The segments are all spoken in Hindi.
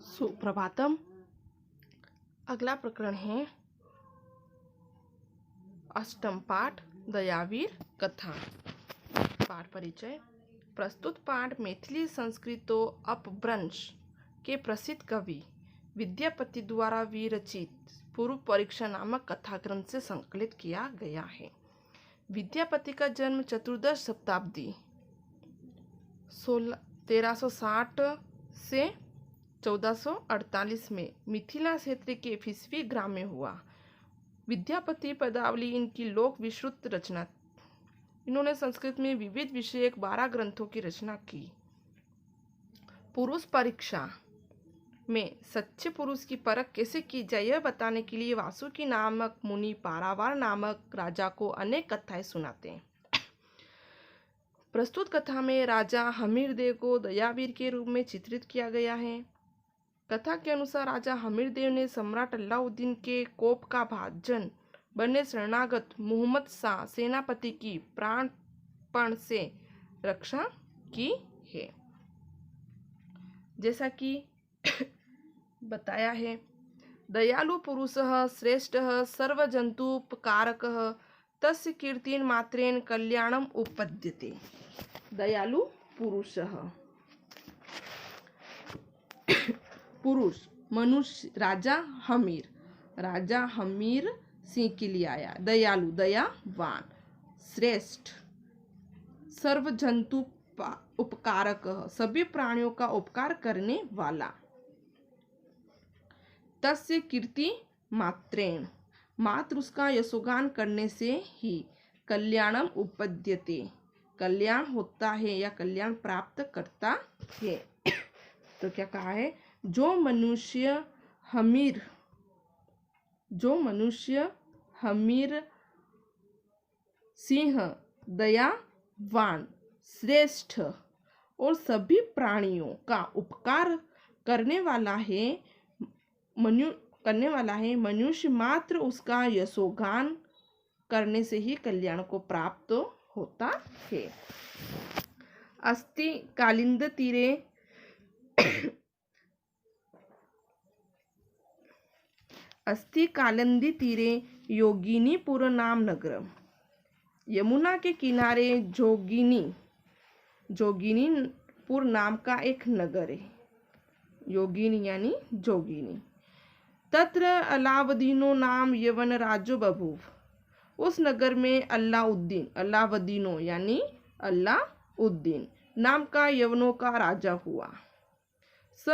सुप्रभातम। अगला प्रकरण है अष्टम पाठ दयावीर कथा। पाठ परिचय। प्रस्तुत पाठ मैथिली संस्कृतो अपभ्रंश के प्रसिद्ध कवि विद्यापति द्वारा विरचित पूर्व परीक्षा नामक कथा ग्रंथ से संकलित किया गया है। विद्यापति का जन्म चतुर्दश शताब्दी 1360 से 1448 में मिथिला क्षेत्र के फिसवी ग्राम में हुआ। विद्यापति पदावली इनकी लोक विश्रुत रचना। इन्होंने संस्कृत में विविध विषयक 12 ग्रंथों की रचना की। पुरुष परीक्षा में सच्चे पुरुष की परख कैसे की जाए यह बताने के लिए वासुकी नामक मुनि पारावार नामक राजा को अनेक कथाएं सुनाते हैं। प्रस्तुत कथा में राजा हमीरदेव को दयावीर के रूप में चित्रित किया गया है। कथा के अनुसार राजा हमीरदेव ने सम्राट अलाउद्दीन के कोप का भाजन बने शरणागत मुहम्मद शाह सेनापति की प्राणपण से रक्षा की है। जैसा कि बताया है, दयालु पुरुषः श्रेष्ठः सर्वजंतुपकारकः तस्य कीर्तिन मात्रेण कल्याणम उपपद्यते। दयालु पुरुषः पुरुष मनुष्य राजा हमीर सिंह के लिए आया। दयालु दयावान, श्रेष्ठ सर्व जंतु उपकारक सभी प्राणियों का उपकार करने वाला। तस्य कीर्ति मात्रेण मात्र उसका यशोगान करने से ही कल्याणम उपपद्यते कल्याण होता है या कल्याण प्राप्त करता है। तो क्या कहा है, जो मनुष्य हमीर सिंह दयावान श्रेष्ठ और सभी प्राणियों का उपकार करने वाला है मनुष्य मात्र उसका यशोगान करने से ही कल्याण को प्राप्त होता है। अस्ति कालिंदी तीरे योगिनीपुर नाम नगर। यमुना के किनारे जोगिनीपुर नाम का एक नगर है। योगिनी यानी जोगिनी। तत्र अलावदीनो नाम यवन राजो बभूव। उस नगर में अलावदीनो यानी अल्लाउद्दीन नाम का यवनों का राजा हुआ। स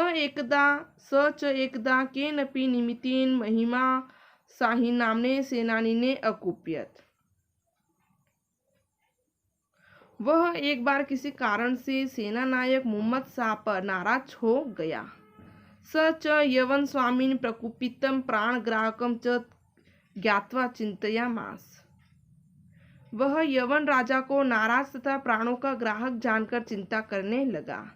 च एकदा केनपि निमित्तेन महिमा शाही नामने सेनानी ने अकुप्यत। वह एक बार किसी कारण से सेना नायक मुहम्मद शाह पर नाराज हो गया। स च यवन स्वामिन प्रकुपितम प्राण ग्राहकम च ज्ञात्वा चिंतयामास। वह यवन राजा को नाराज तथा प्राणों का ग्राहक जानकर चिंता करने लगा।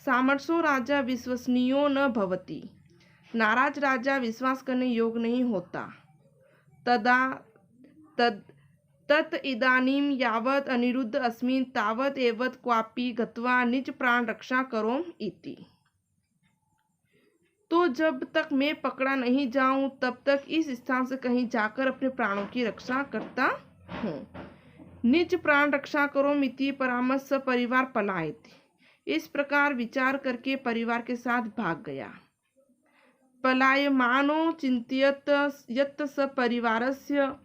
सामर्षो राजा विश्वसनीयो न भवति। नाराज राजा विश्वास करने योग्य नहीं होता। तत् इदानीम यावत् अनिरुद्ध अस्मिन् तावत् एवत् क्वापि गत्वा निज प्राण रक्षा करोम इति। तो जब तक मैं पकड़ा नहीं जाऊं तब तक इस स्थान से कहीं जाकर अपने प्राणों की रक्षा करता हूँ। निज प्राण रक्षा करोम इति परामर्श परिवार पलायत। इस प्रकार विचार करके परिवार के साथ भाग गया। पलायमानो चिंतयत यत् स परिवारस्य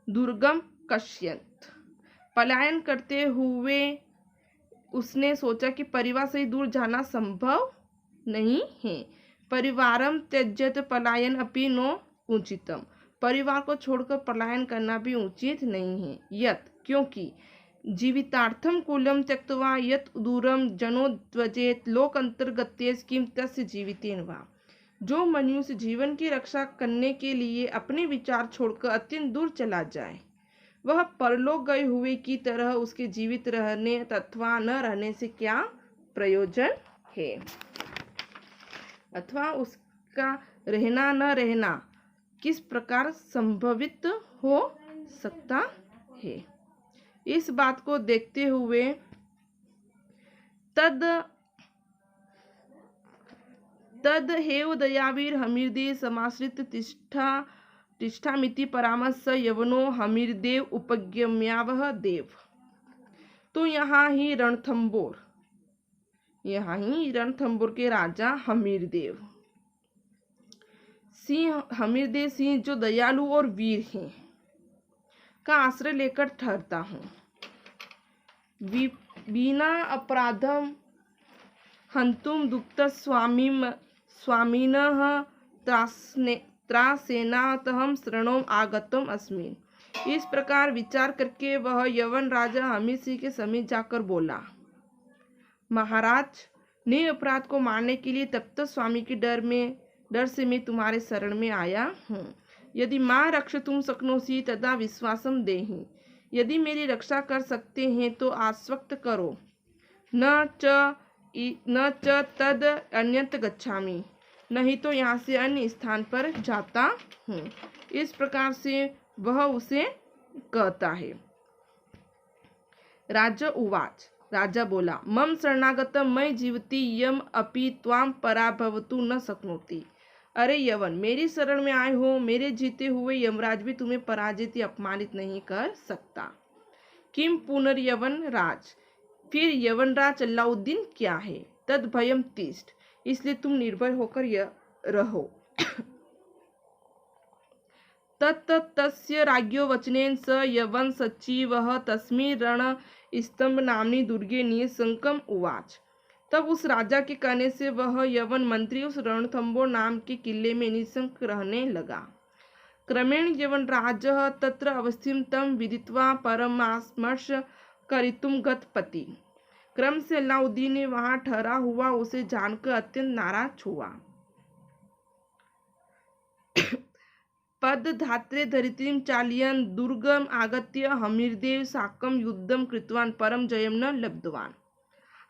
दुर्गम कश्यत। पलायन करते हुए उसने सोचा कि परिवार से दूर जाना संभव नहीं है। परिवारम त्यज्यत पलायन अपि नो उचितम। परिवार को छोड़कर पलायन करना भी उचित नहीं है। यत् क्योंकि जीवितार्थम कुलम त्यक्त्वा यत् दूरम जनो ध्वजेत लोकंतर्गतेस किम तस्य जीवितेन वा। जो मनुष्य जीवन की रक्षा करने के लिए अपने विचार छोड़कर अत्यंत दूर चला जाए वह परलोक गए हुए की तरह उसके जीवित रहने अथवा न रहने से क्या प्रयोजन है, अथवा उसका रहना न रहना किस प्रकार संभवित हो सकता है। इस बात को देखते हुए तद हेव दयावीर हमीरदेव समाश्रित तिष्ठामिति परामर्श यवनो हमीरदेव उपगम्यावह देव। तो यहाँ ही रणथंबोर के राजा हमीरदेव सिंह जो दयालु और वीर हैं का आश्रय लेकर ठहरता हूँ। बिना अपराधम हंतुम दुक्त स्वामिनः त्रासेनातहम शरणों आगतम अस्मिन्। इस प्रकार विचार करके वह यवन राजा हमीर सिंह के समीप जाकर बोला, महाराज, निरपराध को मारने के लिए तब तक स्वामी के डर से मैं तुम्हारे शरण में आया हूँ। यदि माँ रक्षतुम शक्नोषि तदा विश्वासम देहि। यदि मेरी रक्षा कर सकते हैं तो आश्वस्त करो। न च तद अन्यत्र गच्छामि, नहीं तो यहाँ से अन्य स्थान पर जाता हूँ। इस प्रकार से वह उसे कहता है। राजा उवाच, राजा बोला, मम शरणागतम मयि जीवति यम अपि त्वाम पराभवतु न शक्नोति। अरे यवन, मेरी शरण में आए हो, मेरे जीते हुए यमराज भी तुम्हें पराजित या अपमानित नहीं कर सकता। किम पुनर्यवन राज, फिर यवनराज अल्लाउद्दीन क्या है? तद भयम तिष्ठ, इसलिए तुम निर्भय होकर रहो। तस्य राज्ञो वचनेन स यवन सचिवः तस्मिन् रण स्तंभ नामनी दुर्गे निशंकम उवाच। तब उस राजा के कहने से वह यवन मंत्री उस रणथंबोर नाम के किले में निशंक रहने लगा। क्रमेण यवनराजः तत्र अवस्थितं तं विदित्वा परमास्मर्श करितुम गतपति। क्रम से अल्लाउद्दीन ने वहां ठहरा हुआ उसे जानकर अत्यंत नाराज हुआ। पद धात्रे धरित्रीं चालयन् दुर्गम आगत्य हमीरदेव साकं युद्धम कृतवान परम जयम न लब्धवान।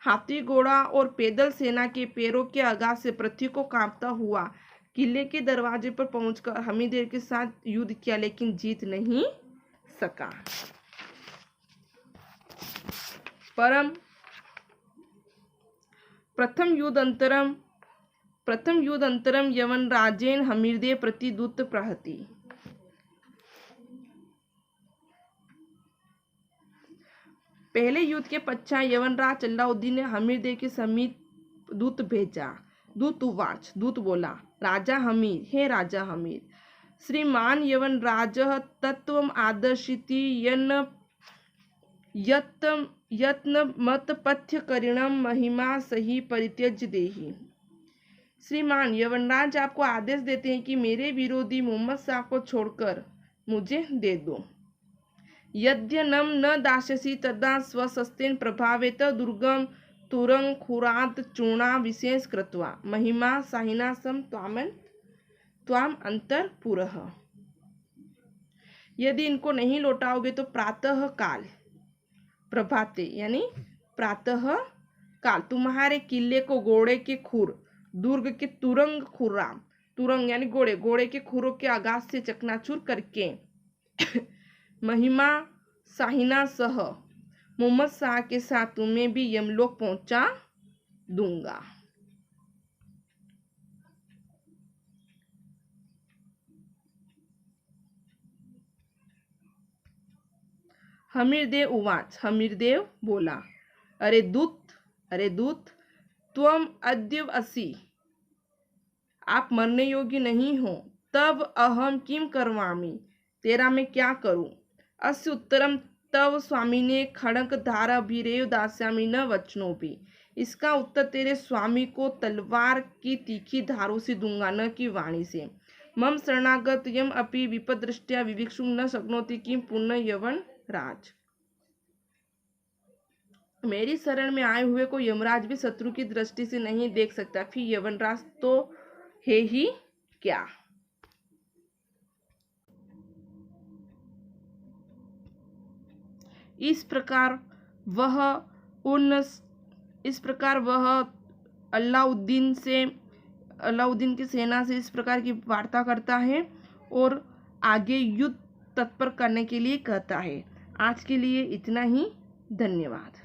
हाथी घोड़ा और पैदल सेना के पैरों के आघात से पृथ्वी को कांपता हुआ किले के दरवाजे पर पहुंचकर हमीरदेव के साथ युद्ध किया, लेकिन जीत नहीं सका। प्रथम युद्धांतरम यवनराजेन हमीरदेव प्रति दूत प्रहति। पहले युद्ध के पश्चात यवनराज अल्लाउद्दीन ने हमीरदेव के समीप दूत भेजा। दूत उवाच, दूत बोला, राजा हमीर, हे राजा हमीर, श्रीमान यवनराजः तत्त्वम् आदर्शिति यत्नमतपथ्यकरिणं महिमा सही परित्यज्य देहि। श्रीमान यवनराज आपको आदेश देते हैं कि मेरे विरोधी मोहम्मद शाह को छोड़कर मुझे दे दो। यद्यनम न दास्यसि तदा स्वशस्त्रेण प्रभावेत दुर्गम तुरंग खुरात चूर्णा विशेष कृत्वा महिमा साहिना सम त्वाम अंतरपुरः। यदि इनको नहीं लौटाओगे तो प्रातः काल, प्रभाते यानी प्रातः काल, तुम्हारे किले को घोड़े के खुर, दुर्ग के तुरंग खुराम, तुरंग यानी घोड़े के खुरों के आघात से चकनाचूर करके महिमा साहिना सह मोहम्मद शाह के साथ तुम्हें भी यमलोक पहुंचा दूंगा। हमीरदेव उवाच, हमीरदेव बोला, अरे दूत, त्वम अद्य असि, आप मरने योग्य नहीं हो। तब अहम किम करवामि, तेरा मैं क्या करूं। अस्य उत्तरम तव स्वामी ने खड़क धारा भीरेव दास्यामि न वचनोपि। इसका उत्तर तेरे स्वामी को तलवार की तीखी धारों से दूंगा, न कि वाणी से। मम शरणागत यम अपि विपदृष्ट्या विविक्षुं न शक्नोति किम पुनः यवन राज। मेरी शरण में आए हुए को यमराज भी शत्रु की दृष्टि से नहीं देख सकता, फिर यवनराज तो है ही क्या। इस प्रकार वह अल्लाउद्दीन की सेना से इस प्रकार की वार्ता करता है और आगे युद्ध तत्पर करने के लिए कहता है। आज के लिए इतना ही, धन्यवाद।